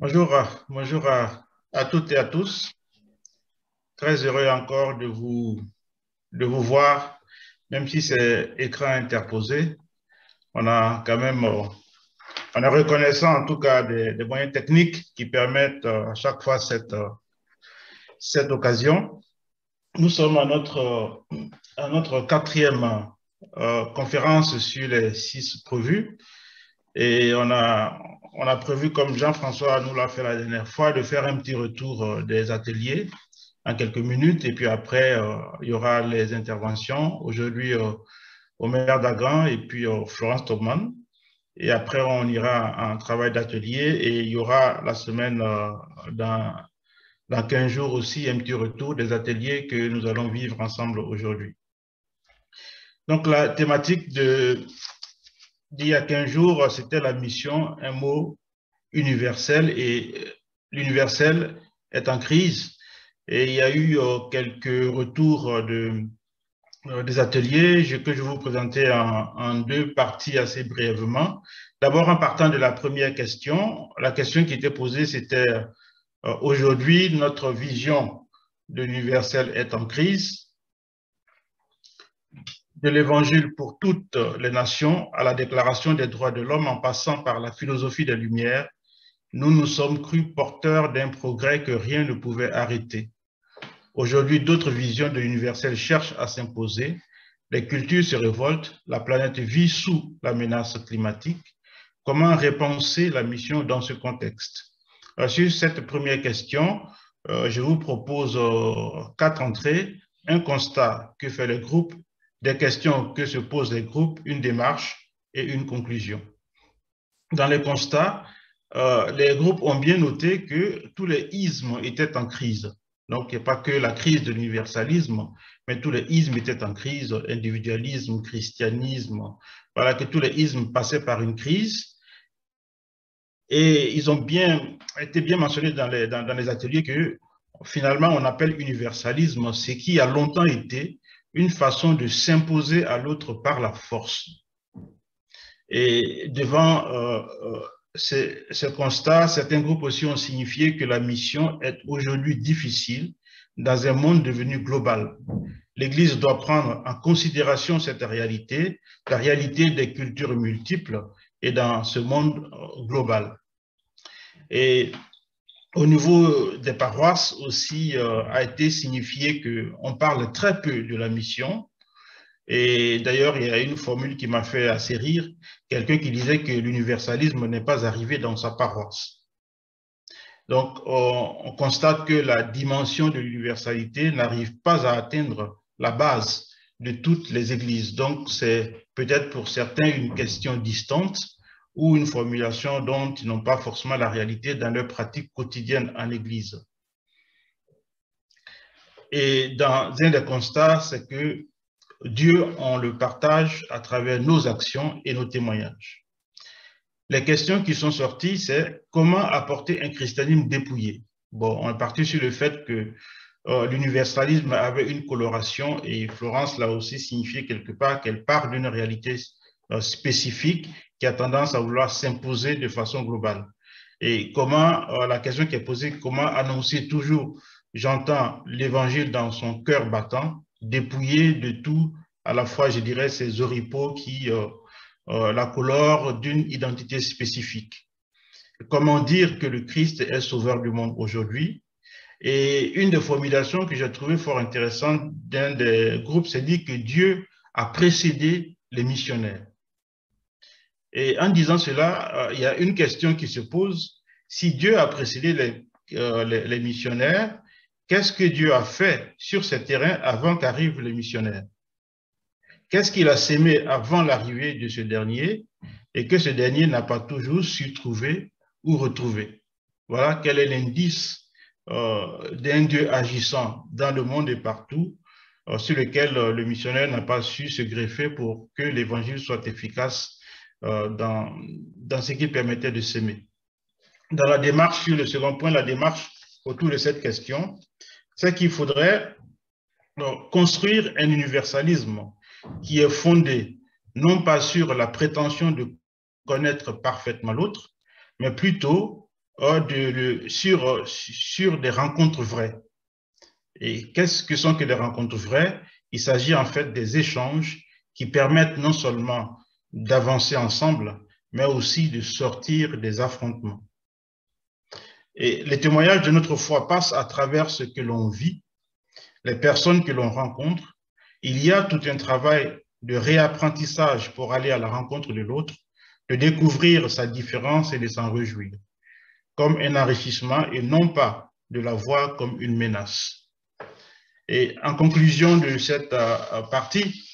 Bonjour, bonjour à toutes et à tous. Très heureux encore de vous voir, même si c'est écran interposé. On a quand même, on est reconnaissant en tout cas des moyens techniques qui permettent à chaque fois cette occasion. Nous sommes à notre quatrième conférence sur les six prévues. Et on a prévu, comme Jean-François nous l'a fait la dernière fois, de faire un petit retour des ateliers en quelques minutes. Et puis après, il y aura les interventions. Aujourd'hui, Omer Dagan et puis Florence Tobman. Et après, on ira en travail d'atelier et il y aura la semaine, dans 15 jours aussi, un petit retour des ateliers que nous allons vivre ensemble aujourd'hui. Donc, la thématique d'il y a 15 jours, c'était la mission, un mot universel, et l'universel est en crise. Et il y a eu quelques retours des ateliers que je vais vous présenter en deux parties assez brièvement. D'abord, en partant de la première question, la question qui était posée, c'était aujourd'hui, notre vision de l'universel est en crise. De l'Évangile pour toutes les nations à la Déclaration des droits de l'homme en passant par la philosophie des Lumières, nous nous sommes crus porteurs d'un progrès que rien ne pouvait arrêter. Aujourd'hui, d'autres visions de l'universel cherchent à s'imposer. Les cultures se révoltent, la planète vit sous la menace climatique. Comment repenser la mission dans ce contexte? Sur cette première question, je vous propose quatre entrées. Un constat que fait le groupe, des questions que se posent les groupes, une démarche et une conclusion. Dans les constats, les groupes ont bien noté que tous les ismes étaient en crise. Donc, il n'y a pas que la crise de l'universalisme, mais tous les ismes étaient en crise, individualisme, christianisme, voilà, que tous les ismes passaient par une crise. Et ils ont été bien mentionnés dans les ateliers que finalement on appelle universalisme, ce qui a longtemps été une façon de s'imposer à l'autre par la force. Et devant ce constat, certains groupes aussi ont signifié que la mission est aujourd'hui difficile dans un monde devenu global. L'Église doit prendre en considération cette réalité, la réalité des cultures multiples et dans ce monde global. Et au niveau des paroisses aussi a été signifié qu'on parle très peu de la mission. Et d'ailleurs, il y a une formule qui m'a fait assez rire, quelqu'un qui disait que l'universalisme n'est pas arrivé dans sa paroisse. Donc, on constate que la dimension de l'universalité n'arrive pas à atteindre la base de toutes les églises. Donc, c'est peut-être pour certains une question distante ou une formulation dont ils n'ont pas forcément la réalité dans leur pratique quotidienne en église. Et dans un des constats, c'est que Dieu, on le partage à travers nos actions et nos témoignages. Les questions qui sont sorties, c'est comment apporter un christianisme dépouillé. Bon, on est parti sur le fait que l'universalisme avait une coloration et Florence l'a aussi signifié quelque part qu'elle part d'une réalité spécifique qui a tendance à vouloir s'imposer de façon globale. Et comment, la question qui est posée, comment annoncer toujours, j'entends l'évangile dans son cœur battant, dépouillé de tout, à la fois, je dirais, ces oripeaux qui la colorent d'une identité spécifique. Comment dire que le Christ est sauveur du monde aujourd'hui? Et une des formulations que j'ai trouvées fort intéressante d'un des groupes, c'est dit que Dieu a précédé les missionnaires. Et en disant cela, il y a une question qui se pose. Si Dieu a précédé les missionnaires, qu'est-ce que Dieu a fait sur ces terrains avant qu'arrivent les missionnaires? Qu'est-ce qu'il a sémé avant l'arrivée de ce dernier et que ce dernier n'a pas toujours su trouver ou retrouver? Voilà quel est l'indice d'un Dieu agissant dans le monde et partout, sur lequel le missionnaire n'a pas su se greffer pour que l'évangile soit efficace dans ce qui permettait de s'aimer. Dans la démarche, sur le second point, la démarche autour de cette question, c'est qu'il faudrait construire un universalisme qui est fondé non pas sur la prétention de connaître parfaitement l'autre, mais plutôt sur des rencontres vraies. Et qu'est-ce que sont que des rencontres vraies? Il s'agit en fait des échanges qui permettent non seulement d'avancer ensemble, mais aussi de sortir des affrontements. Et les témoignages de notre foi passent à travers ce que l'on vit, les personnes que l'on rencontre. Il y a tout un travail de réapprentissage pour aller à la rencontre de l'autre, de découvrir sa différence et de s'en réjouir, comme un enrichissement et non pas de la voir comme une menace. Et en conclusion de cette partie,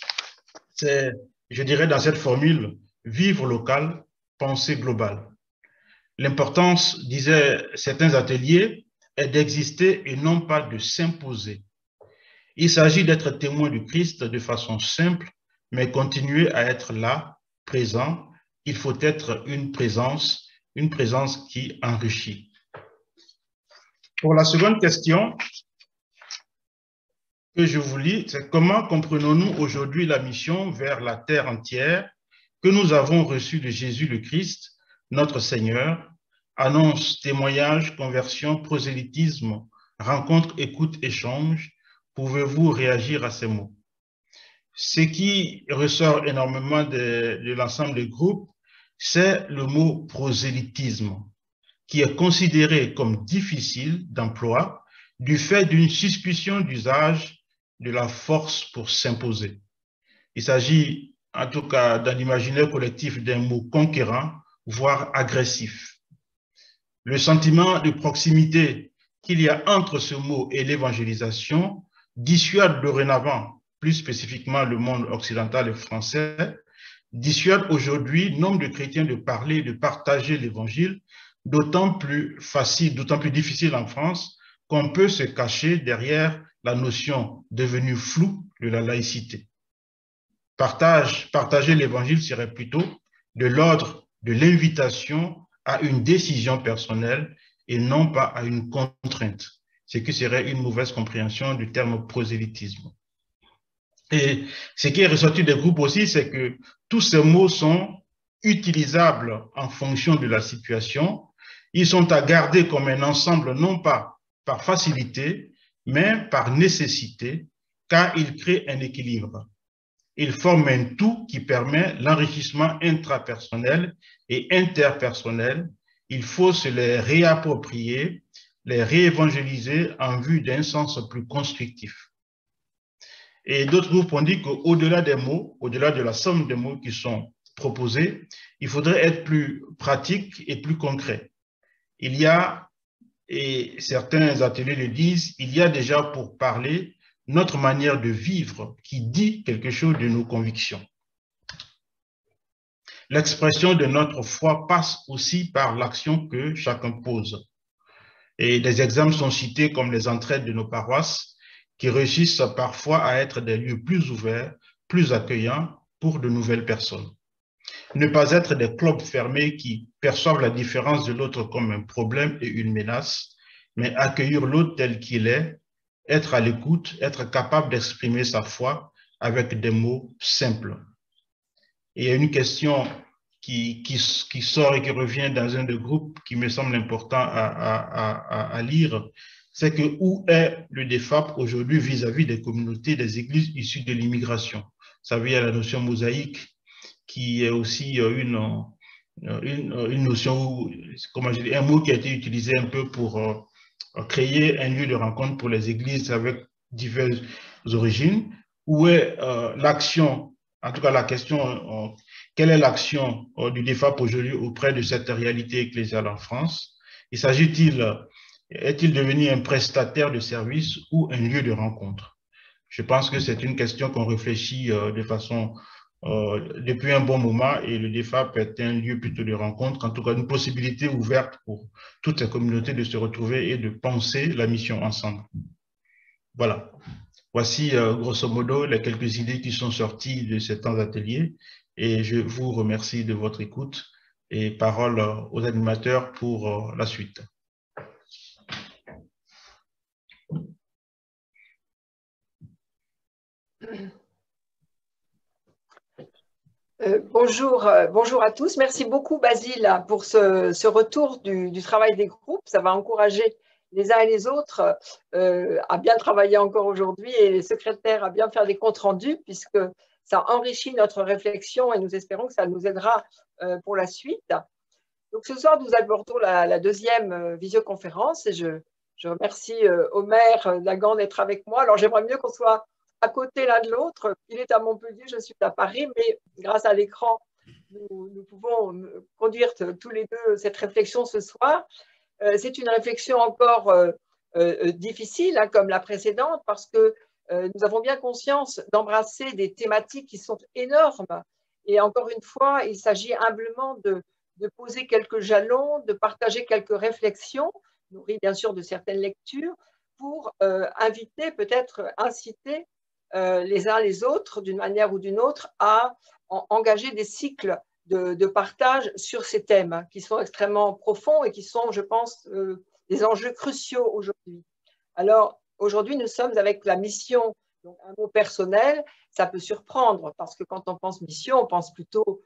c'est, je dirais dans cette formule, vivre local, penser global. L'importance, disaient certains ateliers, est d'exister et non pas de s'imposer. Il s'agit d'être témoin du Christ de façon simple, mais continuer à être là, présent. Il faut être une présence qui enrichit. Pour la seconde question que je vous lis, c'est comment comprenons-nous aujourd'hui la mission vers la terre entière que nous avons reçue de Jésus le Christ, notre Seigneur, annonce, témoignage, conversion, prosélytisme, rencontre, écoute, échange. Pouvez-vous réagir à ces mots? Ce qui ressort énormément de l'ensemble des groupes, c'est le mot prosélytisme, qui est considéré comme difficile d'emploi du fait d'une suspicion d'usage de la force pour s'imposer. Il s'agit, en tout cas, dans l'imaginaire collectif d'un mot conquérant, voire agressif. Le sentiment de proximité qu'il y a entre ce mot et l'évangélisation dissuade dorénavant, plus spécifiquement le monde occidental et français, dissuade aujourd'hui nombre de chrétiens de parler, de partager l'évangile, d'autant plus facile, d'autant plus difficile en France qu'on peut se cacher derrière la notion devenue floue de la laïcité. Partager l'évangile serait plutôt de l'ordre de l'invitation à une décision personnelle et non pas à une contrainte, ce qui serait une mauvaise compréhension du terme prosélytisme. Et ce qui est ressorti des groupes aussi, c'est que tous ces mots sont utilisables en fonction de la situation. Ils sont à garder comme un ensemble, non pas par facilité, mais par nécessité, car ils créent un équilibre. Ils forment un tout qui permet l'enrichissement intrapersonnel et interpersonnel. Il faut se les réapproprier, les réévangéliser en vue d'un sens plus constructif. Et d'autres groupes ont dit qu'au-delà des mots, au-delà de la somme de mots qui sont proposés, il faudrait être plus pratique et plus concret. Il y a, et certains ateliers le disent, il y a déjà pour parler notre manière de vivre qui dit quelque chose de nos convictions. L'expression de notre foi passe aussi par l'action que chacun pose. Et des exemples sont cités comme les entraides de nos paroisses qui réussissent parfois à être des lieux plus ouverts, plus accueillants pour de nouvelles personnes. Ne pas être des clubs fermés qui perçoivent la différence de l'autre comme un problème et une menace, mais accueillir l'autre tel qu'il est, être à l'écoute, être capable d'exprimer sa foi avec des mots simples. Et il y a une question qui sort et qui revient dans un des groupes qui me semble important à lire, c'est que où est le DEFAP aujourd'hui vis-à-vis des communautés, des églises issues de l'immigration? Vous savez, il y a la notion mosaïque qui est aussi une notion, comment je dis, un mot qui a été utilisé un peu pour créer un lieu de rencontre pour les églises avec diverses origines. Où est l'action, en tout cas la question, quelle est l'action du DEFAP aujourd'hui auprès de cette réalité ecclésiale en France? Est-il devenu un prestataire de services ou un lieu de rencontre? Je pense que c'est une question qu'on réfléchit de façon depuis un bon moment et le DEFAP est un lieu plutôt de rencontre, en tout cas une possibilité ouverte pour toutes ces communautés de se retrouver et de penser la mission ensemble. Voilà. Voici grosso modo les quelques idées qui sont sorties de ces temps d'atelier et je vous remercie de votre écoute et parole aux animateurs pour la suite. Bonjour à tous. Merci beaucoup, Basile, pour ce retour du travail des groupes. Ça va encourager les uns et les autres à bien travailler encore aujourd'hui et les secrétaires à bien faire des comptes rendus, puisque ça enrichit notre réflexion et nous espérons que ça nous aidera pour la suite. Donc, ce soir, nous abordons la deuxième visioconférence et je remercie Omer Dagan d'être avec moi. Alors, j'aimerais mieux qu'on soit à côté l'un de l'autre. Il est à Montpellier, je suis à Paris, mais grâce à l'écran, nous pouvons conduire tous les deux cette réflexion ce soir. C'est une réflexion encore difficile, hein, comme la précédente, parce que nous avons bien conscience d'embrasser des thématiques qui sont énormes. Et encore une fois, il s'agit humblement de poser quelques jalons, de partager quelques réflexions, nourries bien sûr de certaines lectures, pour inviter, peut-être inciter les uns les autres, d'une manière ou d'une autre, à engager des cycles de partage sur ces thèmes qui sont extrêmement profonds et qui sont, je pense, des enjeux cruciaux aujourd'hui. Alors, aujourd'hui, nous sommes avec la mission, donc un mot personnel, ça peut surprendre parce que quand on pense mission, on pense plutôt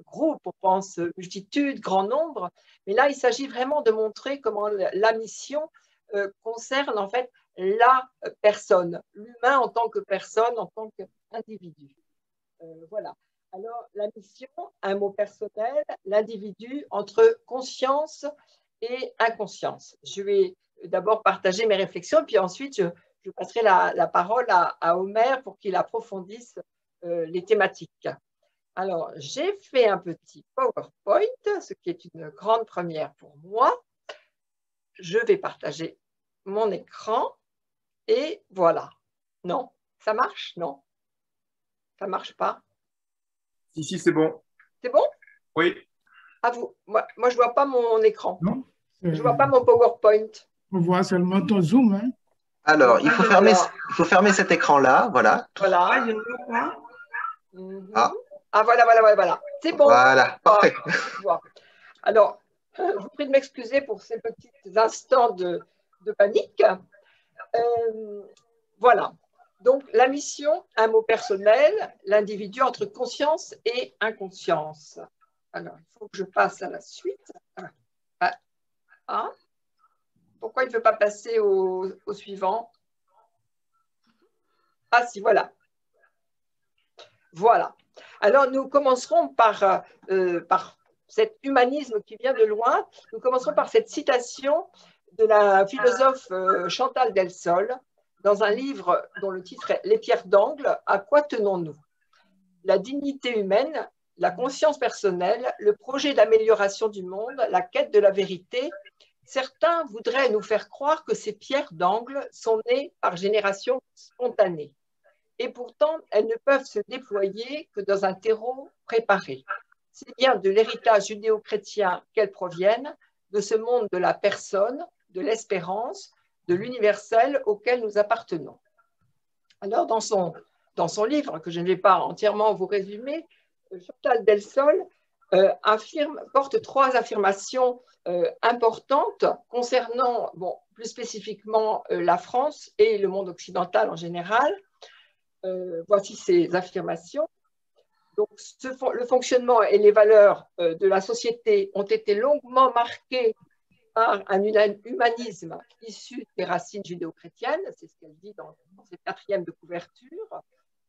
groupe, on pense multitude, grand nombre, mais là, il s'agit vraiment de montrer comment la mission concerne en fait la personne, l'humain en tant que personne, en tant qu'individu. Voilà. Alors, la mission, un mot personnel, l'individu entre conscience et inconscience. Je vais d'abord partager mes réflexions, puis ensuite, je passerai la parole à Omer pour qu'il approfondisse les thématiques. Alors, j'ai fait un petit PowerPoint, ce qui est une grande première pour moi. Je vais partager mon écran et voilà. Non, ça marche? Non, ça marche pas. Si, c'est bon. C'est bon? Oui. À vous. Moi, je ne vois pas mon écran. Non, Je ne vois pas mon PowerPoint. on voit seulement ton Zoom. Hein. Alors, il faut fermer cet écran-là, voilà. Voilà. Je ne vois pas. Ah, Ah, voilà. C'est bon. voilà, parfait. Alors, je vous prie de m'excuser pour ces petits instants de panique. Voilà. Donc, la mission, un mot personnel, l'individu entre conscience et inconscience. Alors, il faut que je passe à la suite. Pourquoi il ne veut pas passer au suivant? Ah si, voilà. Voilà. Alors, nous commencerons par cet humanisme qui vient de loin. Nous commencerons par cette citation de la philosophe Chantal Delsol dans un livre dont le titre est « Les pierres d'angle, à quoi tenons-nous » La dignité humaine, la conscience personnelle, le projet d'amélioration du monde, la quête de la vérité. Certains voudraient nous faire croire que ces pierres d'angle sont nées par génération spontanée. Et pourtant, elles ne peuvent se déployer que dans un terreau préparé. C'est bien de l'héritage judéo-chrétien qu'elles proviennent, de ce monde de la personne, de l'espérance, de l'universel auquel nous appartenons. Alors, dans son livre, que je ne vais pas entièrement vous résumer, Chantal Delsol porte trois affirmations importantes concernant, plus spécifiquement, la France et le monde occidental en général. Voici ces affirmations. Donc, le fonctionnement et les valeurs de la société ont été longuement marqués par un humanisme issu des racines judéo-chrétiennes, c'est ce qu'elle dit dans cette quatrième de couverture.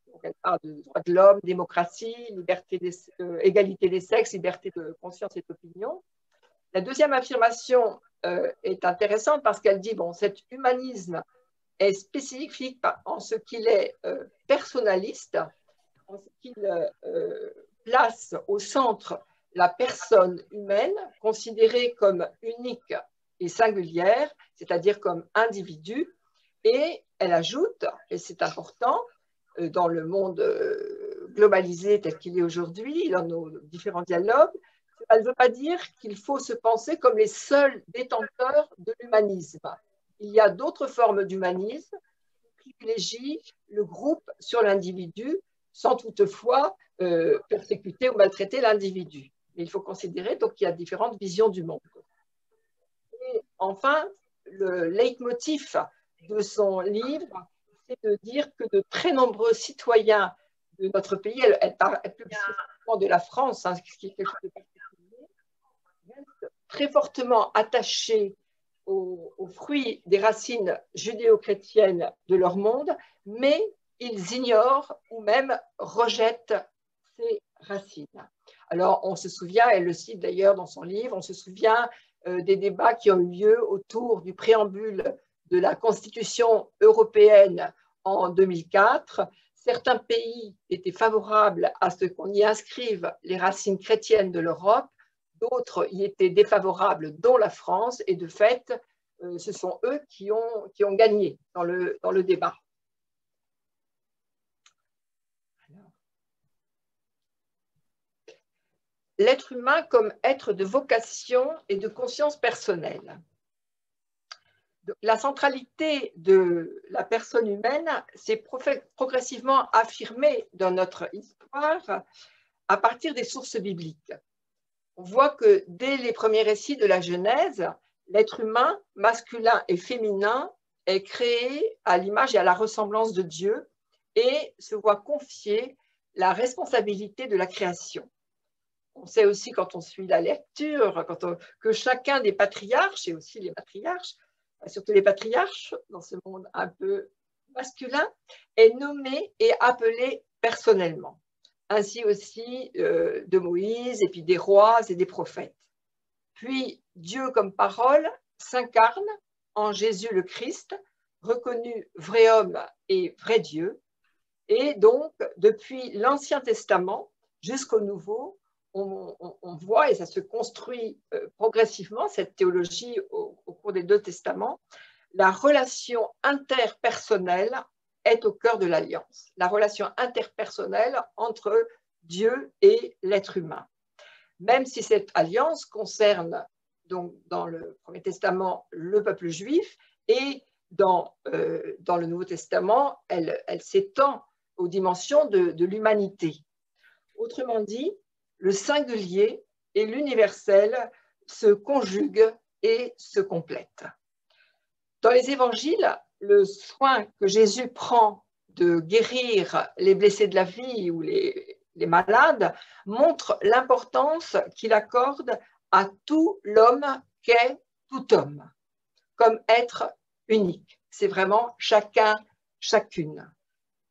Donc, elle parle de droits de l'homme, démocratie, égalité des sexes, liberté de conscience et d'opinion. La deuxième affirmation est intéressante parce qu'elle dit, cet humanisme est spécifique en ce qu'il est personnaliste, en ce qu'il place au centre la personne humaine considérée comme unique et singulière, c'est-à-dire comme individu, et elle ajoute, et c'est important, dans le monde globalisé tel qu'il est aujourd'hui, dans nos différents dialogues, elle ne veut pas dire qu'il faut se penser comme les seuls détenteurs de l'humanisme. Il y a d'autres formes d'humanisme qui privilégient le groupe sur l'individu, sans toutefois persécuter ou maltraiter l'individu. Mais il faut considérer donc qu'il y a différentes visions du monde. Et enfin, le leitmotiv de son livre, c'est de dire que de très nombreux citoyens de notre pays, elle de la France, hein, ce qui est quelque chose de particulier, restent très fortement attachés aux fruits des racines judéo-chrétiennes de leur monde, mais ils ignorent ou même rejettent ces racines. Alors, on se souvient, elle le cite d'ailleurs dans son livre, on se souvient des débats qui ont eu lieu autour du préambule de la Constitution européenne en 2004. Certains pays étaient favorables à ce qu'on y inscrive les racines chrétiennes de l'Europe, d'autres y étaient défavorables, dont la France, et de fait, ce sont eux qui ont gagné dans le débat. L'être humain comme être de vocation et de conscience personnelle. La centralité de la personne humaine s'est progressivement affirmée dans notre histoire à partir des sources bibliques. On voit que dès les premiers récits de la Genèse, l'être humain, masculin et féminin, est créé à l'image et à la ressemblance de Dieu et se voit confier la responsabilité de la création. On sait aussi, quand on suit la lecture, que chacun des patriarches, et aussi les matriarches, surtout les patriarches dans ce monde un peu masculin, est nommé et appelé personnellement. Ainsi aussi de Moïse, et puis des rois et des prophètes. Puis Dieu comme parole s'incarne en Jésus le Christ, reconnu vrai homme et vrai Dieu. Et donc, depuis l'Ancien Testament jusqu'au Nouveau, on voit, et ça se construit progressivement, cette théologie au cours des deux testaments, la relation interpersonnelle est au cœur de l'alliance. La relation interpersonnelle entre Dieu et l'être humain. Même si cette alliance concerne, donc, dans le Premier Testament, le peuple juif, et dans le Nouveau Testament, elle s'étend aux dimensions de l'humanité. Autrement dit, le singulier et l'universel se conjuguent et se complètent. Dans les évangiles, le soin que Jésus prend de guérir les blessés de la vie ou les malades montre l'importance qu'il accorde à tout l'homme qu'est tout homme, comme être unique. C'est vraiment chacun, chacune.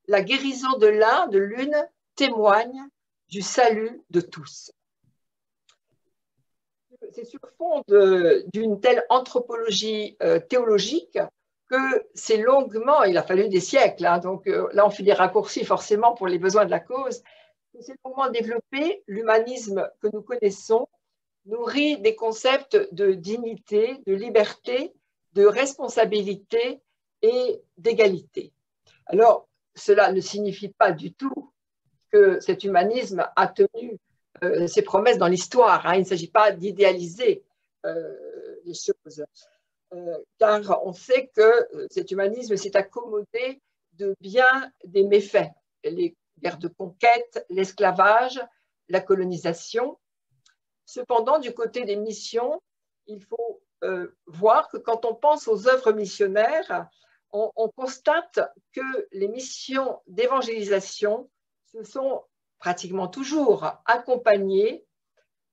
La guérison de l'un, de l'une, témoigne du salut de tous. C'est sur fond d'une telle anthropologie théologique que c'est longuement, il a fallu des siècles, hein, donc là on fait des raccourcis forcément pour les besoins de la cause, que c'est longuement développé, l'humanisme que nous connaissons nourrit des concepts de dignité, de liberté, de responsabilité et d'égalité. Alors, cela ne signifie pas du tout que cet humanisme a tenu ses promesses dans l'histoire. Hein. Il ne s'agit pas d'idéaliser les choses, car on sait que cet humanisme s'est accommodé de bien des méfaits, les guerres de conquête, l'esclavage, la colonisation. Cependant, du côté des missions, il faut voir que quand on pense aux œuvres missionnaires, on constate que les missions d'évangélisation se sont pratiquement toujours accompagnées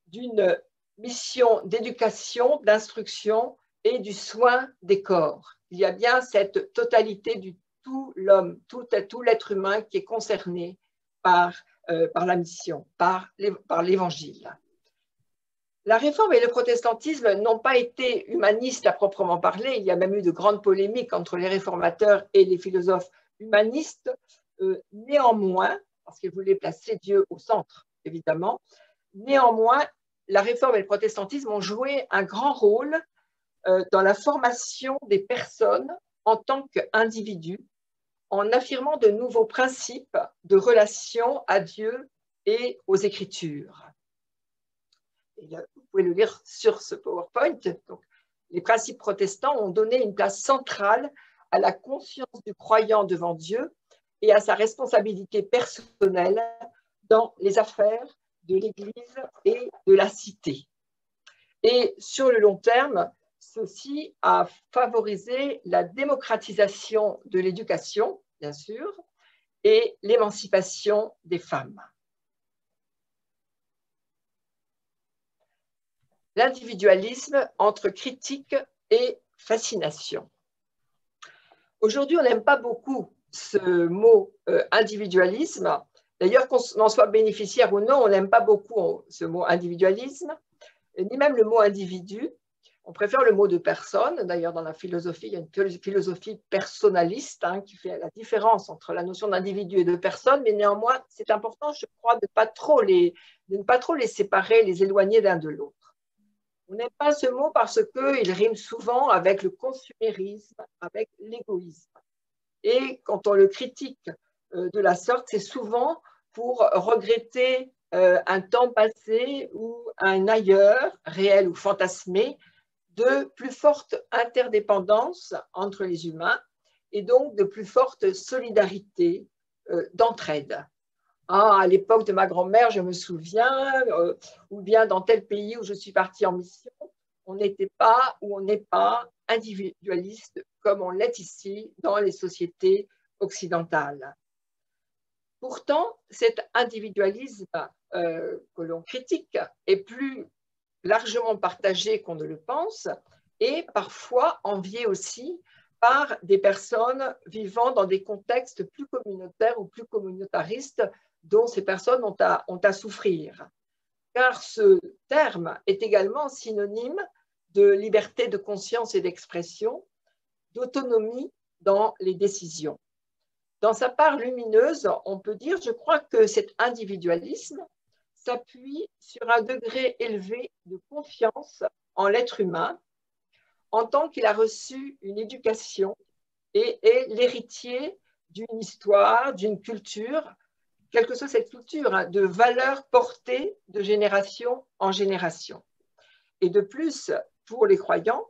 d'une mission d'éducation, d'instruction et du soin des corps. Il y a bien cette totalité du tout l'homme, tout l'être humain qui est concerné par la mission, par l'évangile. La Réforme et le protestantisme n'ont pas été humanistes à proprement parler. Il y a même eu de grandes polémiques entre les réformateurs et les philosophes humanistes. Néanmoins, parce qu'ils voulaient placer Dieu au centre, évidemment, néanmoins, la Réforme et le protestantisme ont joué un grand rôle dans la formation des personnes en tant qu'individus, en affirmant de nouveaux principes de relation à Dieu et aux Écritures. Et là, vous pouvez le lire sur ce PowerPoint. Donc, les principes protestants ont donné une place centrale à la conscience du croyant devant Dieu et à sa responsabilité personnelle dans les affaires de l'Église et de la cité. Et sur le long terme, ceci a favorisé la démocratisation de l'éducation, bien sûr, et l'émancipation des femmes. l'individualisme entre critique et fascination. Aujourd'hui, on n'aime pas beaucoup ce mot individualisme. D'ailleurs, qu'on en soit bénéficiaire ou non, on n'aime pas beaucoup ce mot individualisme, ni même le mot individu. On préfère le mot de personne. D'ailleurs, dans la philosophie, il y a une philosophie personnaliste qui fait la différence entre la notion d'individu et de personne, mais néanmoins, c'est important, je crois, de ne pas trop les séparer, les éloigner l'un de l'autre. On n'aime pas ce mot parce qu'il rime souvent avec le consumérisme, avec l'égoïsme. Et quand on le critique de la sorte, c'est souvent pour regretter un temps passé ou un ailleurs, réel ou fantasmé, de plus forte interdépendance entre les humains et donc de plus forte solidarité, d'entraide. À l'époque de ma grand-mère, je me souviens, ou bien dans tel pays où je suis partie en mission, on n'était pas ou on n'est pas individualiste comme on l'est ici dans les sociétés occidentales. Pourtant, cet individualisme que l'on critique est plus largement partagé qu'on ne le pense et parfois envié aussi par des personnes vivant dans des contextes plus communautaires ou plus communautaristes dont ces personnes ont à souffrir. Car ce terme est également synonyme de liberté de conscience et d'expression, d'autonomie dans les décisions. Dans sa part lumineuse, on peut dire, je crois que cet individualisme s'appuie sur un degré élevé de confiance en l'être humain en tant qu'il a reçu une éducation et est l'héritier d'une histoire, d'une culture, quelle que soit cette culture, de valeurs portées de génération en génération. Et de plus, pour les croyants,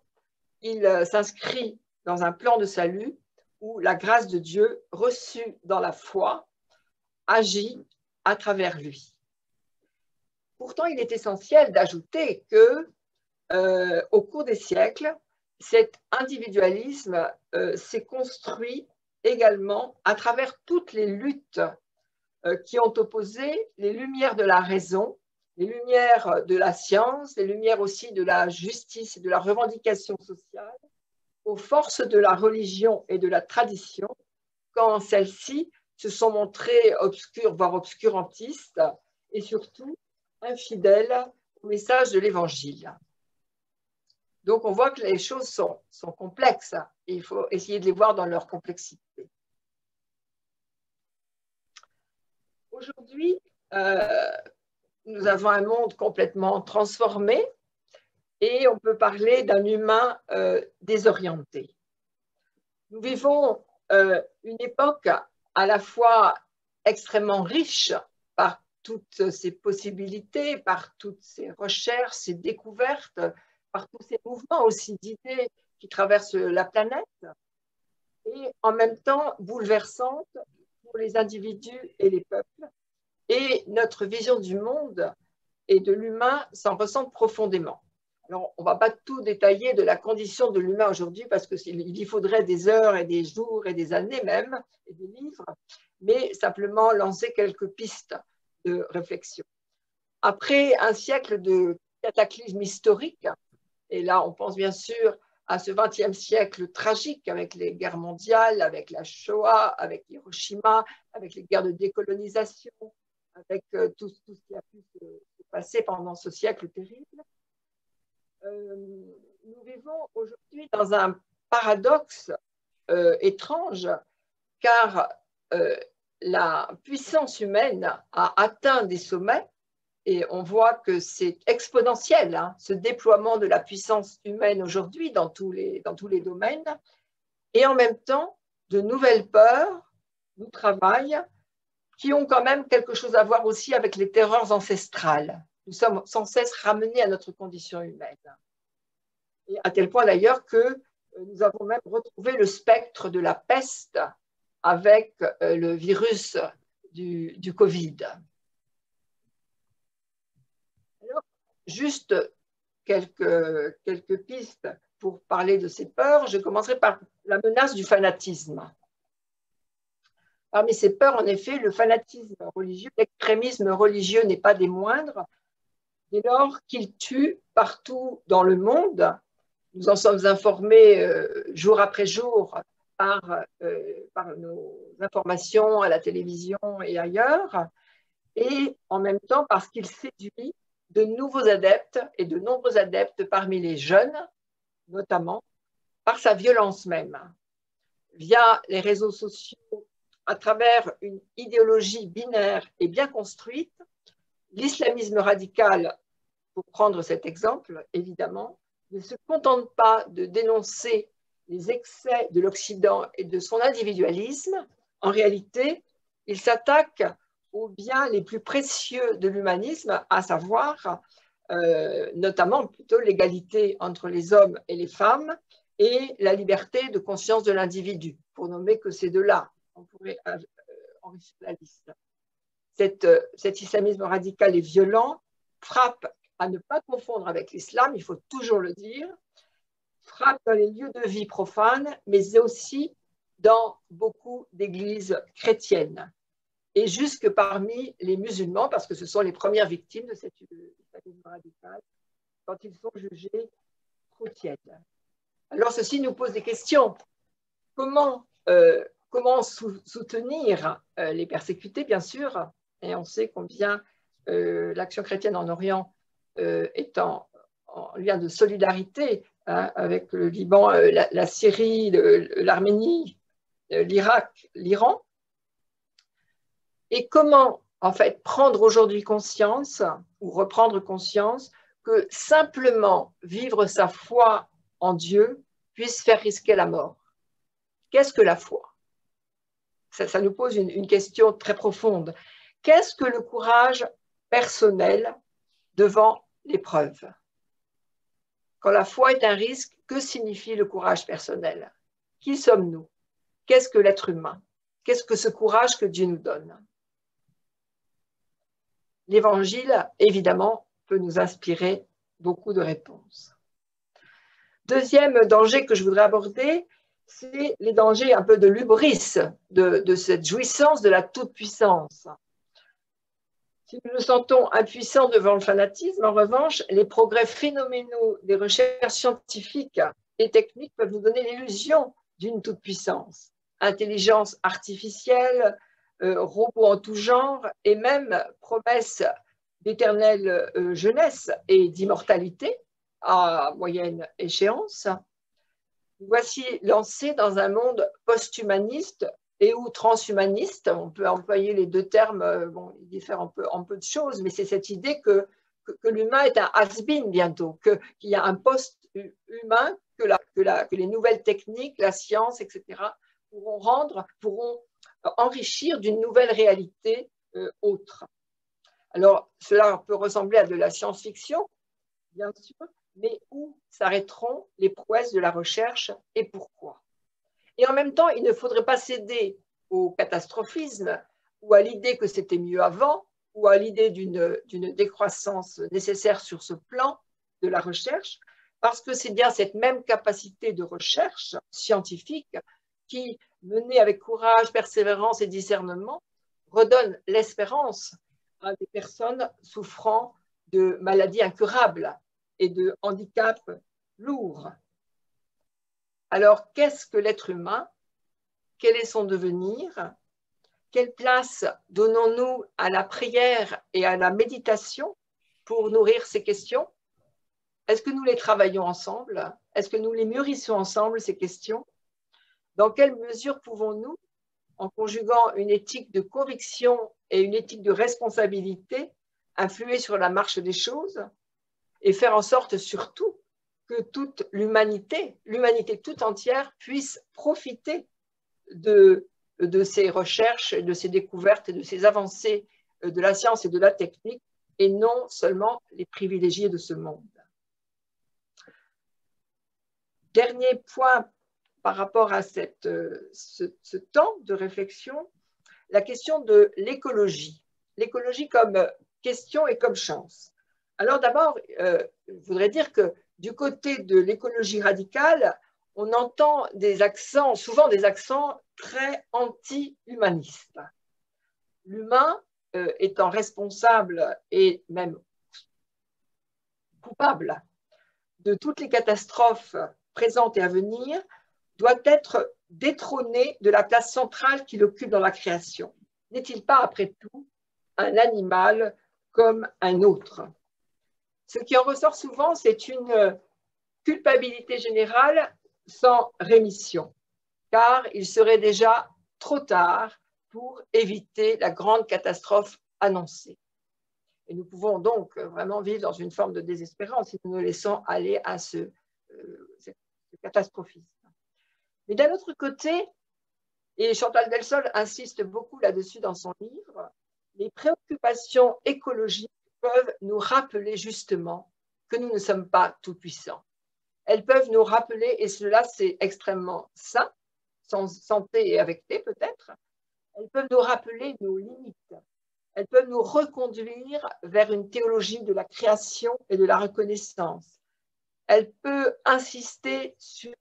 il s'inscrit dans un plan de salut où la grâce de Dieu reçue dans la foi agit à travers lui. Pourtant, il est essentiel d'ajouter que, au cours des siècles, cet individualisme s'est construit également à travers toutes les luttes qui ont opposé les lumières de la raison, les lumières de la science, les lumières aussi de la justice et de la revendication sociale, aux forces de la religion et de la tradition, quand celles-ci se sont montrées obscures, voire obscurantistes, et surtout infidèles au message de l'Évangile. Donc, on voit que les choses sont complexes et il faut essayer de les voir dans leur complexité. Aujourd'hui, nous avons un monde complètement transformé et on peut parler d'un humain désorienté. Nous vivons une époque à la fois extrêmement riche par toutes ces possibilités, par toutes ces recherches, ces découvertes, par tous ces mouvements aussi d'idées qui traversent la planète, et en même temps bouleversante pour les individus et les peuples. Et notre vision du monde et de l'humain s'en ressent profondément. Alors, on ne va pas tout détailler de la condition de l'humain aujourd'hui parce qu'il y faudrait des heures et des jours et des années même, et des livres, mais simplement lancer quelques pistes de réflexion. Après un siècle de cataclysmes historiques, et là on pense bien sûr à ce XXe siècle tragique avec les guerres mondiales, avec la Shoah, avec Hiroshima, avec les guerres de décolonisation, avec tout ce qui a pu se passer pendant ce siècle terrible. Nous vivons aujourd'hui dans un paradoxe étrange, car la puissance humaine a atteint des sommets et on voit que c'est exponentiel, ce déploiement de la puissance humaine aujourd'hui dans tous les domaines. Et en même temps, de nouvelles peurs nous travaillent qui ont quand même quelque chose à voir aussi avec les terreurs ancestrales. Nous sommes sans cesse ramenés à notre condition humaine. Et à tel point d'ailleurs que nous avons même retrouvé le spectre de la peste avec le virus du Covid. Alors, juste quelques pistes pour parler de ces peurs. Je commencerai par la menace du fanatisme. Parmi ces peurs, en effet, le fanatisme religieux, l'extrémisme religieux n'est pas des moindres. dès lors qu'il tue partout dans le monde. Nous en sommes informés jour après jour par nos informations à la télévision et ailleurs, et en même temps parce qu'il séduit de nouveaux adeptes et de nombreux adeptes parmi les jeunes, notamment par sa violence même. Via les réseaux sociaux, à travers une idéologie binaire et bien construite, l'islamisme radical, pour prendre cet exemple, évidemment, ne se contente pas de dénoncer les excès de l'Occident et de son individualisme. En réalité, il s'attaque aux biens les plus précieux de l'humanisme, à savoir notamment plutôt l'égalité entre les hommes et les femmes et la liberté de conscience de l'individu, pour nommer que ces deux-là. On pourrait enrichir la liste. Cet islamisme radical et violent frappe, à ne pas confondre avec l'islam, il faut toujours le dire, frappe dans les lieux de vie profanes, mais aussi dans beaucoup d'églises chrétiennes, et jusque parmi les musulmans, parce que ce sont les premières victimes de cet islamisme radical, quand ils sont jugés trop tièdes. Alors ceci nous pose des questions. Comment soutenir les persécutés, bien sûr, et on sait combien l'Action chrétienne en Orient est en lien de solidarité avec le Liban, la Syrie, l'Arménie, l'Irak, l'Iran. Et comment, en fait, prendre aujourd'hui conscience ou reprendre conscience que simplement vivre sa foi en Dieu puisse faire risquer la mort. Qu'est-ce que la foi? Ça nous pose une question très profonde. Qu'est-ce que le courage personnel devant l'épreuve? Quand la foi est un risque, que signifie le courage personnel? Qui sommes-nous? Qu'est-ce que l'être humain? Qu'est-ce que ce courage que Dieu nous donne? L'Évangile, évidemment, peut nous inspirer beaucoup de réponses. Deuxième danger que je voudrais aborder, c'est les dangers un peu de l'hubris, de cette jouissance de la toute-puissance. Si nous nous sentons impuissants devant le fanatisme, en revanche, les progrès phénoménaux des recherches scientifiques et techniques peuvent nous donner l'illusion d'une toute-puissance. Intelligence artificielle, robots en tout genre et même promesses d'éternelle jeunesse et d'immortalité à moyenne échéance. Nous voici lancés dans un monde post-humaniste et ou transhumaniste. On peut employer les deux termes, bon, ils diffèrent en peu de choses, mais c'est cette idée que l'humain est un has-been bientôt, qu'il y a un post-humain, que les nouvelles techniques, la science, etc., pourront enrichir d'une nouvelle réalité autre. Alors, cela peut ressembler à de la science-fiction, bien sûr, mais où s'arrêteront les prouesses de la recherche et pourquoi? Et en même temps, il ne faudrait pas céder au catastrophisme ou à l'idée que c'était mieux avant ou à l'idée d'une décroissance nécessaire sur ce plan de la recherche, parce que c'est bien cette même capacité de recherche scientifique qui, menée avec courage, persévérance et discernement, redonne l'espérance à des personnes souffrant de maladies incurables et de handicaps lourds. Alors, qu'est-ce que l'être humain? Quel est son devenir? Quelle place donnons-nous à la prière et à la méditation pour nourrir ces questions? Est-ce que nous les travaillons ensemble? Est-ce que nous les mûrissons ensemble, ces questions? Dans quelle mesure pouvons-nous, en conjuguant une éthique de conviction et une éthique de responsabilité, influer sur la marche des choses et faire en sorte surtout que toute l'humanité toute entière puisse profiter de ces recherches, de ces découvertes et de ces avancées de la science et de la technique et non seulement les privilégiés de ce monde. Dernier point par rapport à ce temps de réflexion, la question de l'écologie. L'écologie comme question et comme chance. Alors d'abord, je voudrais dire que du côté de l'écologie radicale, on entend souvent des accents très anti-humanistes. L'humain étant responsable et même coupable de toutes les catastrophes présentes et à venir, doit être détrôné de la place centrale qu'il occupe dans la création. N'est-il pas, après tout, un animal comme un autre? Ce qui en ressort souvent, c'est une culpabilité générale sans rémission, car il serait déjà trop tard pour éviter la grande catastrophe annoncée. Et nous pouvons donc vraiment vivre dans une forme de désespérance si nous nous laissons aller à ce catastrophisme. Mais d'un autre côté, et Chantal Delsol insiste beaucoup là-dessus dans son livre, les préoccupations écologiques peuvent nous rappeler justement que nous ne sommes pas tout-puissants. Elles peuvent nous rappeler, et cela c'est extrêmement sain, sans santé et avec T peut-être, elles peuvent nous rappeler nos limites. Elles peuvent nous reconduire vers une théologie de la création et de la reconnaissance. Elle peut insister sur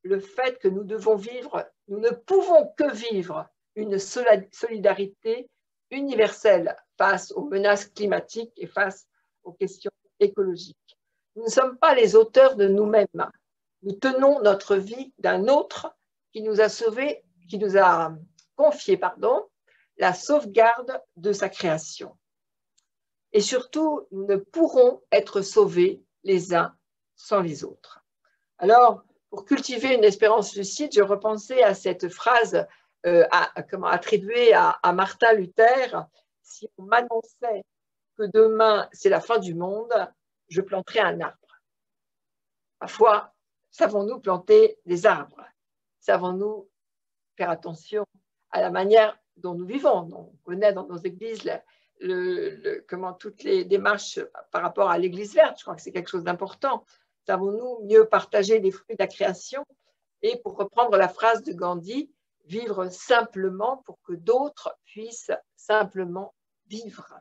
le fait que nous devons vivre, nous ne pouvons que vivre une solidarité universelle face aux menaces climatiques et face aux questions écologiques. Nous ne sommes pas les auteurs de nous-mêmes. Nous tenons notre vie d'un autre qui nous a sauvés, qui nous a confié, la sauvegarde de sa création. Et surtout, nous ne pourrons être sauvés les uns sans les autres. Alors, pour cultiver une espérance lucide, je repensais à cette phrase attribuée à Martin Luther: si on m'annonçait que demain c'est la fin du monde, je planterai un arbre. Parfois, savons-nous planter des arbres? Savons-nous faire attention à la manière dont nous vivons? On connaît dans nos églises toutes les démarches par rapport à l'église verte. Je crois que c'est quelque chose d'important. Savons-nous mieux partager les fruits de la création? Et pour reprendre la phrase de Gandhi, vivre simplement pour que d'autres puissent simplement vivre.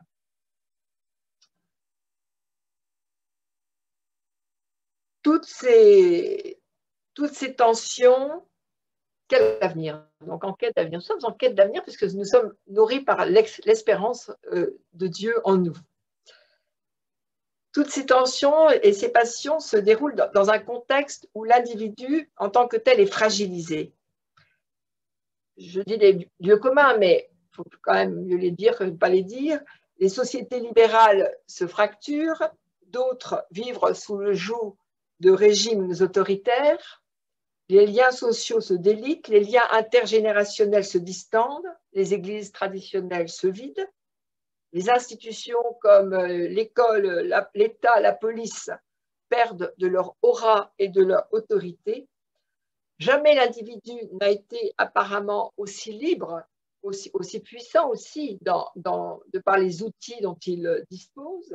Toutes ces tensions, quel avenir? Donc en quête d'avenir. Nous sommes en quête d'avenir puisque nous sommes nourris par l'espérance de Dieu en nous. Toutes ces tensions et ces passions se déroulent dans un contexte où l'individu en tant que tel est fragilisé. Je dis les lieux communs, mais il faut quand même mieux les dire que ne pas les dire. Les sociétés libérales se fracturent, d'autres vivent sous le joug de régimes autoritaires, les liens sociaux se délitent, les liens intergénérationnels se distendent, les églises traditionnelles se vident, les institutions comme l'école, l'État, la police perdent de leur aura et de leur autorité. Jamais l'individu n'a été apparemment aussi libre, aussi puissant aussi de par les outils dont il dispose,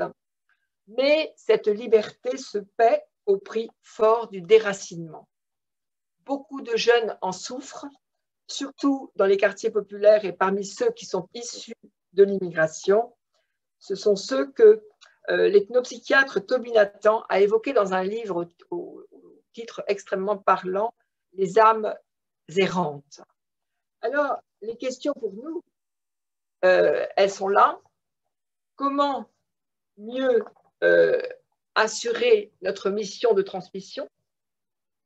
mais cette liberté se paie au prix fort du déracinement. Beaucoup de jeunes en souffrent, surtout dans les quartiers populaires et parmi ceux qui sont issus de l'immigration. Ce sont ceux que l'ethnopsychiatre Toby Nathan a évoqués dans un livre au titre extrêmement parlant, « Les âmes errantes ». Alors, les questions pour nous, elles sont là. Comment mieux assurer notre mission de transmission?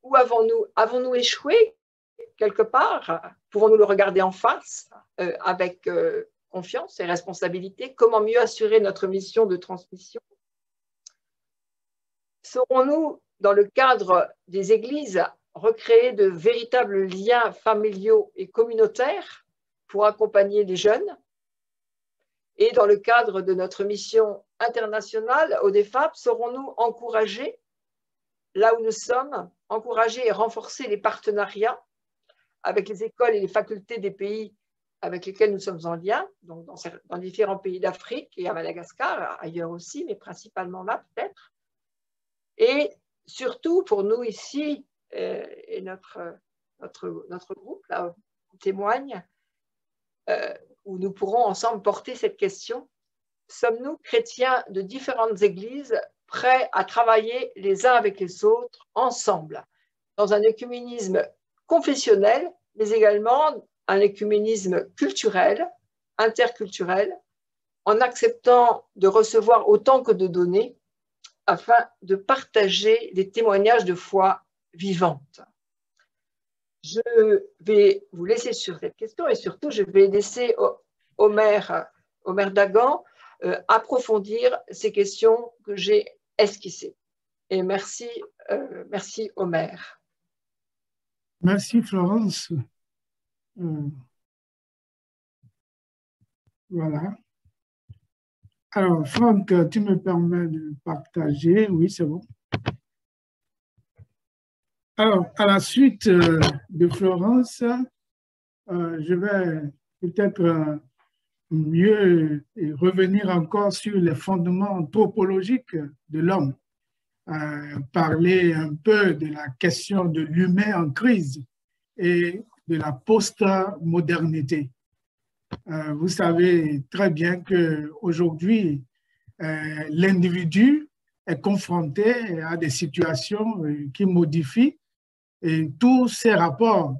Où avons-nous échoué quelque part? Pouvons-nous le regarder en face avec confiance et responsabilité? Comment mieux assurer notre mission de transmission? Saurons-nous, dans le cadre des églises, recréer de véritables liens familiaux et communautaires pour accompagner les jeunes? Et dans le cadre de notre mission internationale, ODEFAP, saurons-nous encourager, là où nous sommes, encourager et renforcer les partenariats avec les écoles et les facultés des pays avec lesquels nous sommes en lien, donc dans différents pays d'Afrique et à Madagascar, ailleurs aussi, mais principalement là peut-être. Et surtout pour nous ici, et notre groupe là, témoigne, où nous pourrons ensemble porter cette question: sommes-nous chrétiens de différentes églises prêts à travailler les uns avec les autres ensemble, dans un œcuménisme confessionnel, mais également un œcuménisme culturel, interculturel, en acceptant de recevoir autant que de donner, afin de partager des témoignages de foi vivante. Je vais vous laisser sur cette question et surtout, je vais laisser Omer Dagan approfondir ces questions que j'ai esquissées. Et merci, merci Omer. Merci Florence. Voilà. Alors, Franck, tu me permets de partager. Oui, c'est bon. Alors, à la suite de Florence, je vais peut-être mieux revenir encore sur les fondements anthropologiques de l'homme, parler un peu de la question de l'humain en crise et de la post-modernité. Vous savez très bien qu'aujourd'hui, l'individu est confronté à des situations qui modifient et tous ses rapports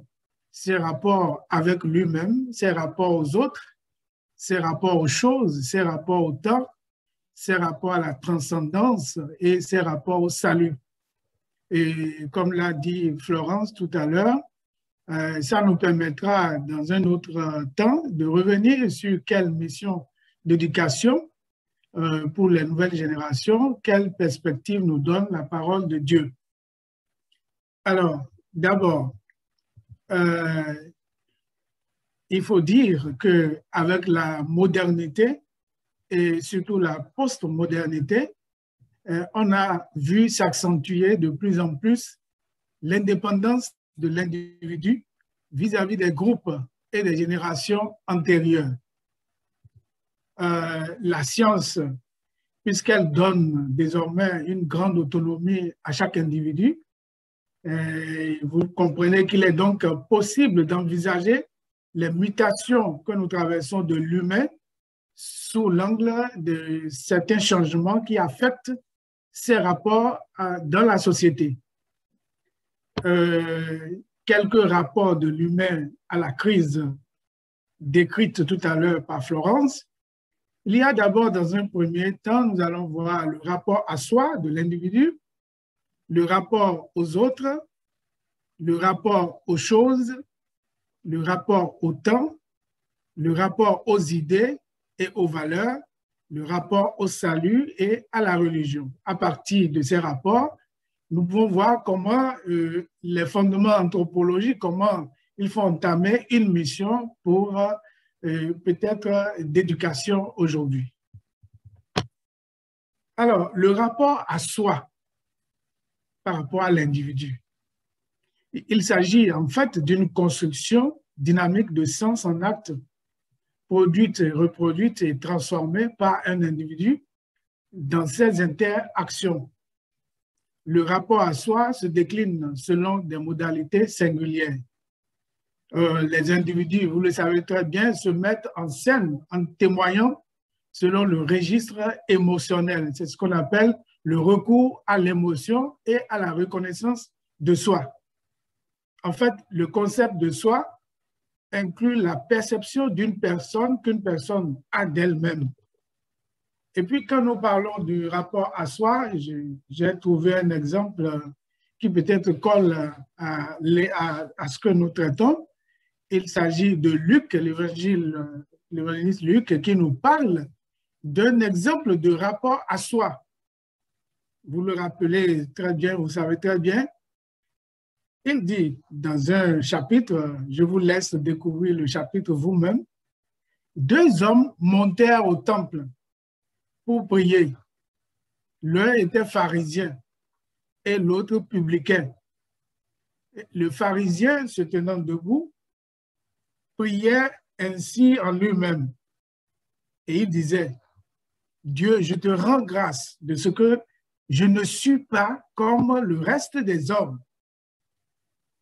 avec lui-même, ses rapports aux autres, ses rapports aux choses, ses rapports au temps, ses rapports à la transcendance et ses rapports au salut. Et comme l'a dit Florence tout à l'heure, ça nous permettra dans un autre temps de revenir sur quelle mission d'éducation pour les nouvelles générations, quelle perspective nous donne la parole de Dieu. Alors, d'abord, il faut dire qu'avec la modernité et surtout la post-modernité, on a vu s'accentuer de plus en plus l'indépendance de l'individu vis-à-vis des groupes et des générations antérieures. La science, puisqu'elle donne désormais une grande autonomie à chaque individu, vous comprenez qu'il est donc possible d'envisager les mutations que nous traversons de l'humain sous l'angle de certains changements qui affectent ses rapports dans la société. Quelques rapports de l'humain à la crise décrite tout à l'heure par Florence. Il y a d'abord, dans un premier temps, nous allons voir le rapport à soi de l'individu, le rapport aux autres, le rapport aux choses, le rapport au temps, le rapport aux idées et aux valeurs, le rapport au salut et à la religion. À partir de ces rapports, nous pouvons voir comment les fondements anthropologiques, comment il faut entamer une mission pour peut-être d'éducation aujourd'hui. Alors, le rapport à soi par rapport à l'individu. Il s'agit en fait d'une construction dynamique de sens en acte produite, reproduite et transformée par un individu dans ses interactions. Le rapport à soi se décline selon des modalités singulières. Les individus, vous le savez très bien, se mettent en scène en témoignant selon le registre émotionnel. C'est ce qu'on appelle le recours à l'émotion et à la reconnaissance de soi. En fait, le concept de soi inclut la perception d'une personne qu'une personne a d'elle-même. Et puis, quand nous parlons du rapport à soi, j'ai trouvé un exemple qui peut-être colle à ce que nous traitons. Il s'agit de Luc, l'évangéliste Luc, qui nous parle d'un exemple de rapport à soi. Vous le rappelez très bien, vous savez très bien. Il dit dans un chapitre, je vous laisse découvrir le chapitre vous-même, deux hommes montèrent au temple pour prier. L'un était pharisien et l'autre publicain. Le pharisien, se tenant debout, priait ainsi en lui-même. Et il disait, Dieu, je te rends grâce de ce que je ne suis pas comme le reste des hommes,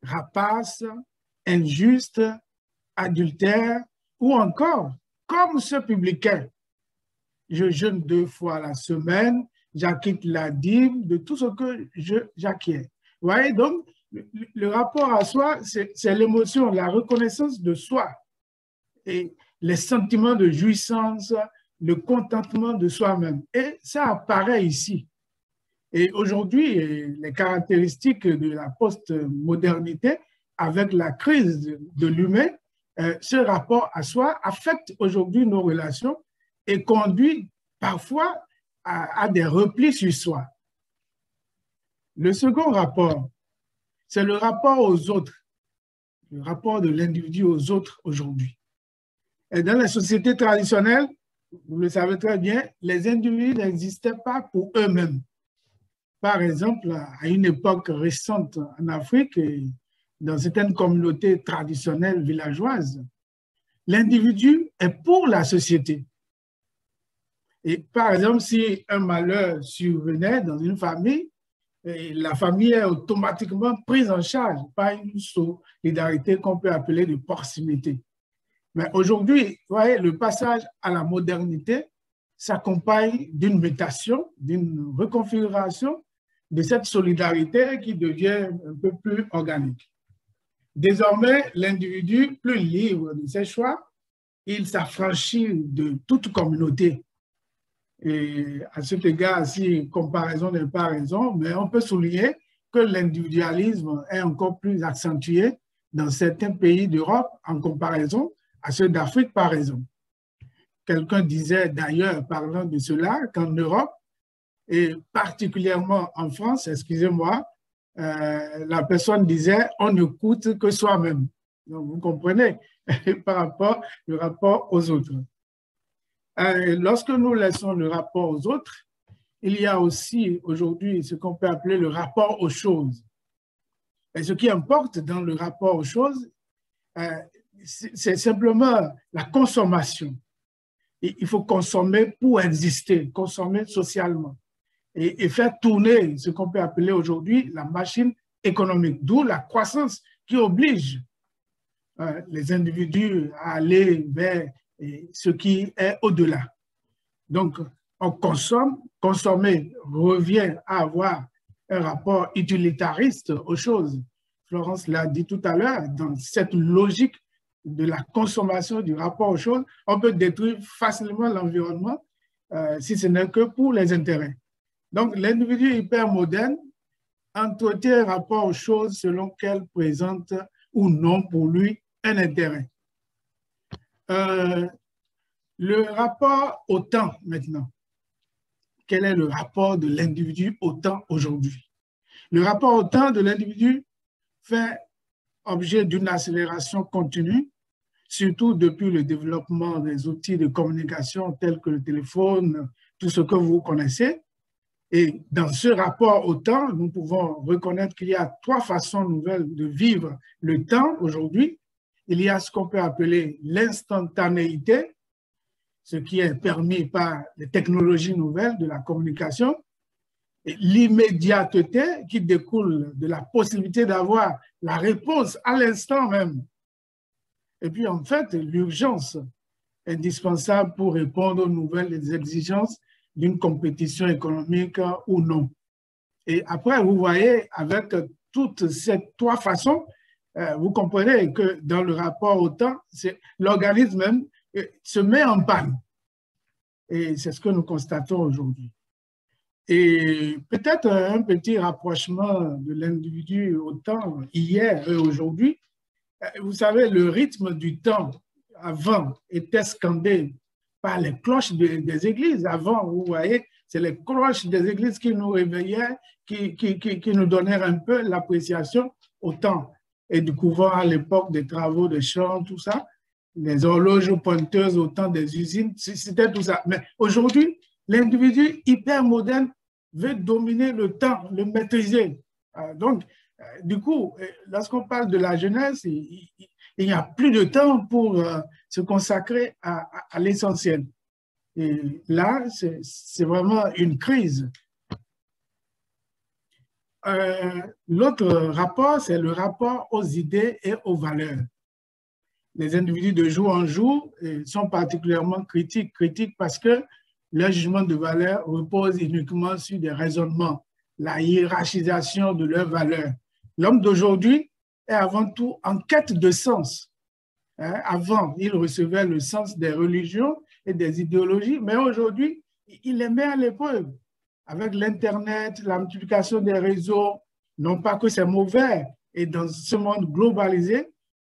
rapace, injuste, adultère, ou encore comme ce publicain. Je jeûne 2 fois la semaine, j'acquitte la dîme de tout ce que j'acquiers. Vous voyez, donc, le rapport à soi, c'est l'émotion, la reconnaissance de soi et les sentiments de jouissance, le contentement de soi-même. Et ça apparaît ici. Et aujourd'hui, les caractéristiques de la post-modernité, avec la crise de l'humain, ce rapport à soi affecte aujourd'hui nos relations et conduit parfois à des replis sur soi. Le second rapport, c'est le rapport aux autres, le rapport de l'individu aux autres aujourd'hui. Et dans les sociétés traditionnelles, vous le savez très bien, les individus n'existaient pas pour eux-mêmes. Par exemple, à une époque récente en Afrique, et dans certaines communautés traditionnelles villageoises, l'individu est pour la société. Et par exemple, si un malheur survenait dans une famille, la famille est automatiquement prise en charge par une solidarité qu'on peut appeler de proximité. Mais aujourd'hui, vous voyez, le passage à la modernité s'accompagne d'une mutation, d'une reconfiguration de cette solidarité qui devient un peu plus organique. Désormais, l'individu, plus libre de ses choix, il s'affranchit de toute communauté. Et à cet égard, si comparaison n'est pas raison, mais on peut souligner que l'individualisme est encore plus accentué dans certains pays d'Europe en comparaison à ceux d'Afrique, par exemple. Quelqu'un disait d'ailleurs, parlant de cela, qu'en Europe, et particulièrement en France, excusez-moi, la personne disait on ne coûte que soi-même. Donc, vous comprenez, par rapport au rapport aux autres. Lorsque nous laissons le rapport aux autres, il y a aussi aujourd'hui ce qu'on peut appeler le rapport aux choses. Et ce qui importe dans le rapport aux choses, c'est simplement la consommation. Il faut consommer pour exister, consommer socialement et faire tourner ce qu'on peut appeler aujourd'hui la machine économique, d'où la croissance qui oblige les individus à aller vers ce qui est au-delà. Donc, on consomme, consommer revient à avoir un rapport utilitariste aux choses. Florence l'a dit tout à l'heure, dans cette logique de la consommation, du rapport aux choses, on peut détruire facilement l'environnement si ce n'est que pour les intérêts. Donc, l'individu hyper moderne entretient un rapport aux choses selon qu'elles présentent ou non pour lui un intérêt. Le rapport au temps maintenant. Quel est le rapport de l'individu au temps aujourd'hui? Le rapport au temps de l'individu fait objet d'une accélération continue, surtout depuis le développement des outils de communication tels que le téléphone, tout ce que vous connaissez. Et dans ce rapport au temps, nous pouvons reconnaître qu'il y a trois façons nouvelles de vivre le temps aujourd'hui. Il y a ce qu'on peut appeler l'instantanéité, ce qui est permis par les technologies nouvelles de la communication, et l'immédiateté qui découle de la possibilité d'avoir la réponse à l'instant même. Et puis en fait, l'urgence indispensable pour répondre aux nouvelles exigences d'une compétition économique ou non. Et après, vous voyez, avec toutes ces trois façons, vous comprenez que dans le rapport au temps, l'organisme même se met en panne. Et c'est ce que nous constatons aujourd'hui. Et peut-être un petit rapprochement de l'individu au temps hier et aujourd'hui. Vous savez, le rythme du temps avant était scandé par les cloches des églises. Avant, vous voyez, c'est les cloches des églises qui nous réveillaient, qui nous donnaient un peu l'appréciation au temps. Et du couvent à l'époque des travaux de chant, tout ça, les horloges pointeuses au temps des usines, c'était tout ça. Mais aujourd'hui, l'individu hyper moderne veut dominer le temps, le maîtriser. Donc, du coup, lorsqu'on parle de la jeunesse, il n'y a plus de temps pour se consacrer à l'essentiel. Et là, c'est vraiment une crise. L'autre rapport, c'est le rapport aux idées et aux valeurs. Les individus de jour en jour sont particulièrement critiques parce que leur jugement de valeur repose uniquement sur des raisonnements, la hiérarchisation de leurs valeurs. L'homme d'aujourd'hui est avant tout en quête de sens. Avant, il recevait le sens des religions et des idéologies, mais aujourd'hui, il les met à l'épreuve. avec l'Internet, la multiplication des réseaux, non pas que c'est mauvais, et dans ce monde globalisé,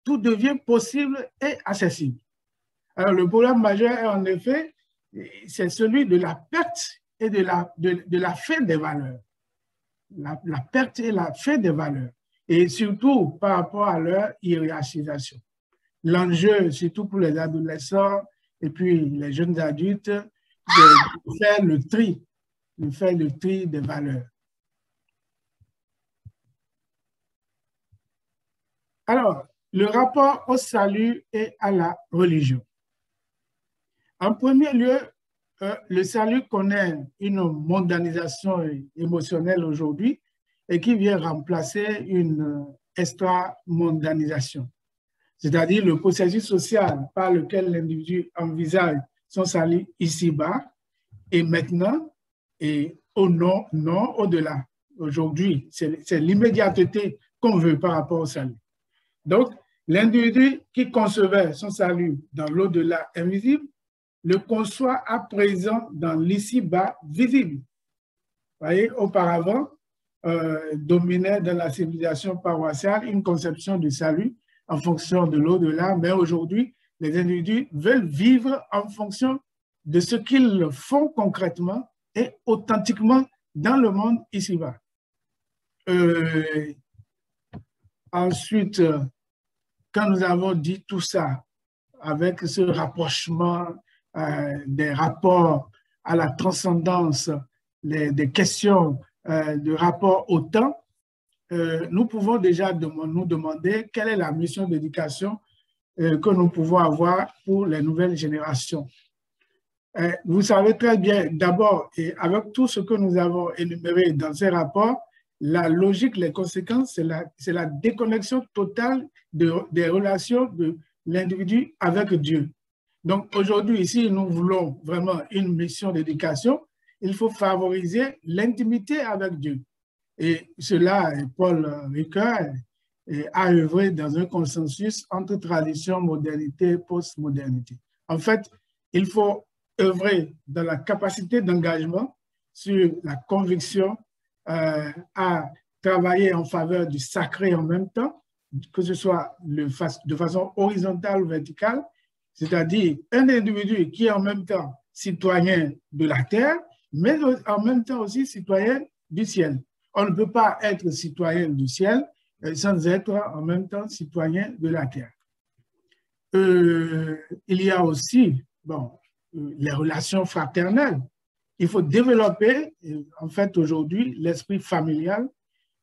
tout devient possible et accessible. Alors, le problème majeur est en effet, c'est celui de la perte et de la fin des valeurs. La perte et la fin des valeurs. Et surtout par rapport à leur hiérarchisation. L'enjeu, surtout pour les adolescents et puis les jeunes adultes, de faire le tri des valeurs. Alors, le rapport au salut et à la religion. En premier lieu, le salut connaît une mondialisation émotionnelle aujourd'hui et qui vient remplacer une extra-mondialisation, c'est-à-dire le processus social par lequel l'individu envisage son salut ici-bas et maintenant et non au-delà. Aujourd'hui, c'est l'immédiateté qu'on veut par rapport au salut. Donc, l'individu qui concevait son salut dans l'au-delà invisible le conçoit à présent dans l'ici-bas visible. Vous voyez, auparavant, dominait dans la civilisation paroissiale une conception du salut en fonction de l'au-delà, mais aujourd'hui, les individus veulent vivre en fonction de ce qu'ils font concrètement et authentiquement dans le monde ici-bas. Ensuite, quand nous avons dit tout ça, avec ce rapprochement des rapports à la transcendance, des questions de rapport au temps, nous pouvons déjà nous demander quelle est la mission d'éducation que nous pouvons avoir pour les nouvelles générations. Vous savez très bien, d'abord, et avec tout ce que nous avons énuméré dans ces rapports, la logique, les conséquences, c'est la déconnexion totale des relations de l'individu avec Dieu. Donc aujourd'hui, si nous voulons vraiment une mission d'éducation, il faut favoriser l'intimité avec Dieu. Et cela, Paul Ricoeur a œuvré dans un consensus entre tradition, modernité et postmodernité. En fait, il faut œuvrer dans la capacité d'engagement sur la conviction à travailler en faveur du sacré en même temps, que ce soit de façon horizontale ou verticale, c'est-à-dire un individu qui est en même temps citoyen de la terre, mais en même temps aussi citoyen du ciel. On ne peut pas être citoyen du ciel sans être en même temps citoyen de la terre. Il y a aussi les relations fraternelles. Il faut développer, en fait, aujourd'hui, l'esprit familial,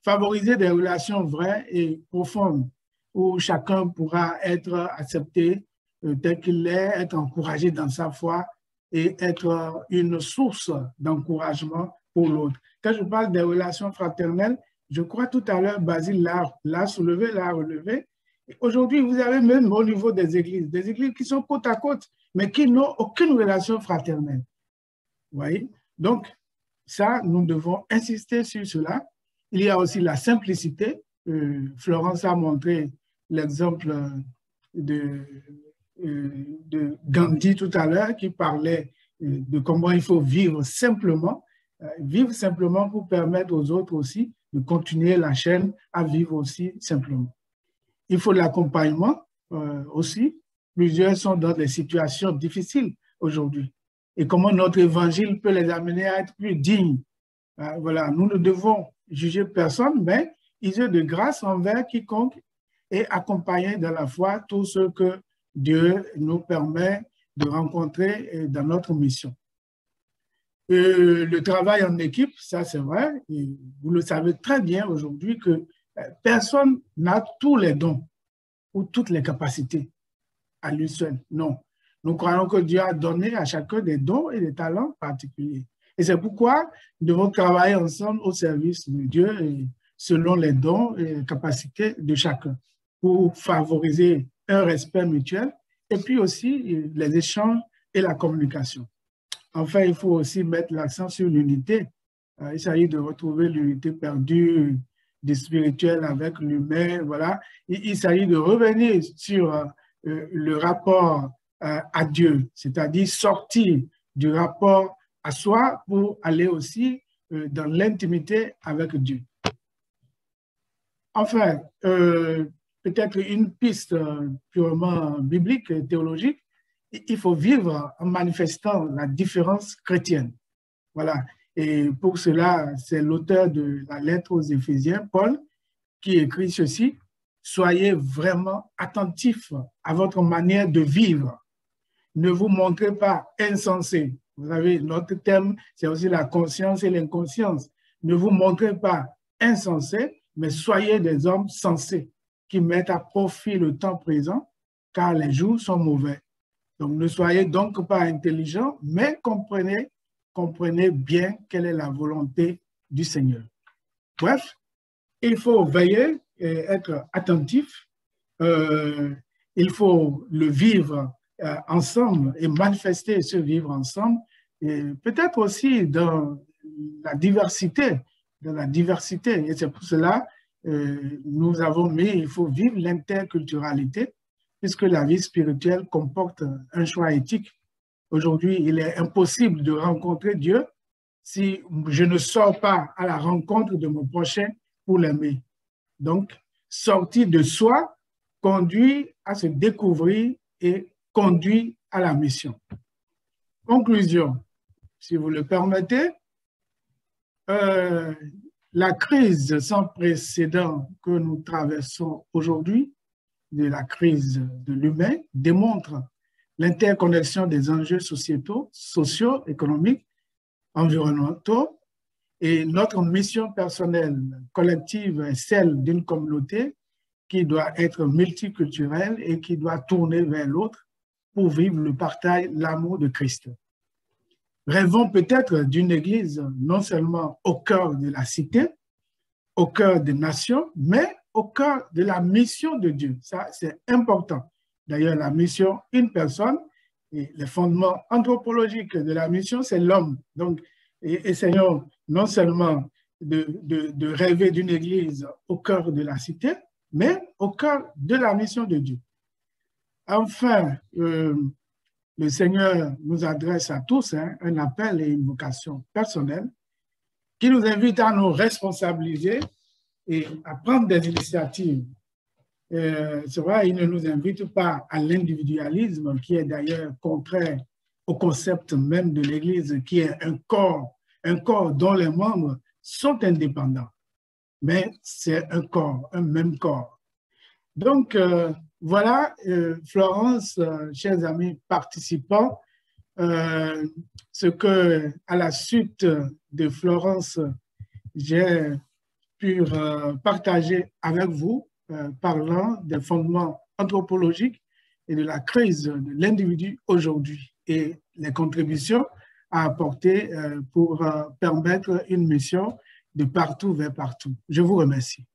favoriser des relations vraies et profondes où chacun pourra être accepté tel qu'il est, être encouragé dans sa foi et être une source d'encouragement pour l'autre. Quand je parle des relations fraternelles, je crois tout à l'heure, Basile l'a soulevé, l'a relevé. Aujourd'hui, vous avez même au niveau des églises qui sont côte à côte, mais qui n'ont aucune relation fraternelle. Vous voyez? Donc, ça, nous devons insister sur cela. Il y a aussi la simplicité. Florence a montré l'exemple de Gandhi tout à l'heure, qui parlait de comment il faut vivre simplement pour permettre aux autres aussi de continuer la chaîne à vivre aussi simplement. Il faut l'accompagnement aussi. Plusieurs sont dans des situations difficiles aujourd'hui. Et comment notre évangile peut les amener à être plus dignes. Voilà, nous ne devons juger personne, mais user de grâce envers quiconque et accompagner dans la foi tout ce que Dieu nous permet de rencontrer dans notre mission. Le travail en équipe, ça c'est vrai, et vous le savez très bien aujourd'hui que personne n'a tous les dons ou toutes les capacités à lui seul. Non. Nous croyons que Dieu a donné à chacun des dons et des talents particuliers. Et c'est pourquoi nous devons travailler ensemble au service de Dieu et selon les dons et les capacités de chacun pour favoriser un respect mutuel et puis aussi les échanges et la communication. Enfin, il faut aussi mettre l'accent sur l'unité. Il s'agit de retrouver l'unité perdue du spirituel avec l'humain. Voilà. Il s'agit de revenir sur le rapport à Dieu, c'est-à-dire sortir du rapport à soi pour aller aussi dans l'intimité avec Dieu. Enfin, peut-être une piste purement biblique, théologique, il faut vivre en manifestant la différence chrétienne. Voilà. Et pour cela, c'est l'auteur de la lettre aux Éphésiens, Paul, qui écrit ceci: soyez vraiment attentifs à votre manière de vivre. Ne vous montrez pas insensés. Vous savez, notre thème, c'est aussi la conscience et l'inconscience. Ne vous montrez pas insensés, mais soyez des hommes sensés qui mettent à profit le temps présent, car les jours sont mauvais. Donc, ne soyez donc pas intelligents, mais comprenez bien quelle est la volonté du Seigneur. Bref, il faut veiller et être attentif. Il faut le vivre ensemble et manifester ce vivre ensemble. Et peut-être aussi dans la diversité. Et c'est pour cela nous avons mis, il faut vivre l'interculturalité, puisque la vie spirituelle comporte un choix éthique. Aujourd'hui, il est impossible de rencontrer Dieu si je ne sors pas à la rencontre de mon prochain pour l'aimer. Donc, sortir de soi conduit à se découvrir et conduit à la mission. Conclusion, si vous le permettez, la crise sans précédent que nous traversons aujourd'hui, de la crise de l'humain, démontre l'interconnexion des enjeux sociétaux, sociaux, économiques, environnementaux, et notre mission personnelle collective est celle d'une communauté qui doit être multiculturelle et qui doit tourner vers l'autre pour vivre le partage, l'amour de Christ. Rêvons peut-être d'une Église non seulement au cœur de la cité, au cœur des nations, mais au cœur de la mission de Dieu. Ça, c'est important. D'ailleurs, la mission, une personne, et les fondements anthropologiques de la mission, c'est l'homme. Donc, essayons non seulement de rêver d'une Église au cœur de la cité, mais au cœur de la mission de Dieu. Enfin, le Seigneur nous adresse à tous un appel et une vocation personnelle qui nous invite à nous responsabiliser et à prendre des initiatives. C'est vrai, il ne nous invite pas à l'individualisme, qui est d'ailleurs contraire au concept même de l'Église, qui est un corps dont les membres sont indépendants. Mais c'est un corps, un même corps. Donc, voilà, Florence, chers amis participants, ce que, à la suite de Florence, j'ai pu partager avec vous, parlant des fondements anthropologiques et de la crise de l'individu aujourd'hui et les contributions à apporter pour permettre une mission de partout vers partout. Je vous remercie.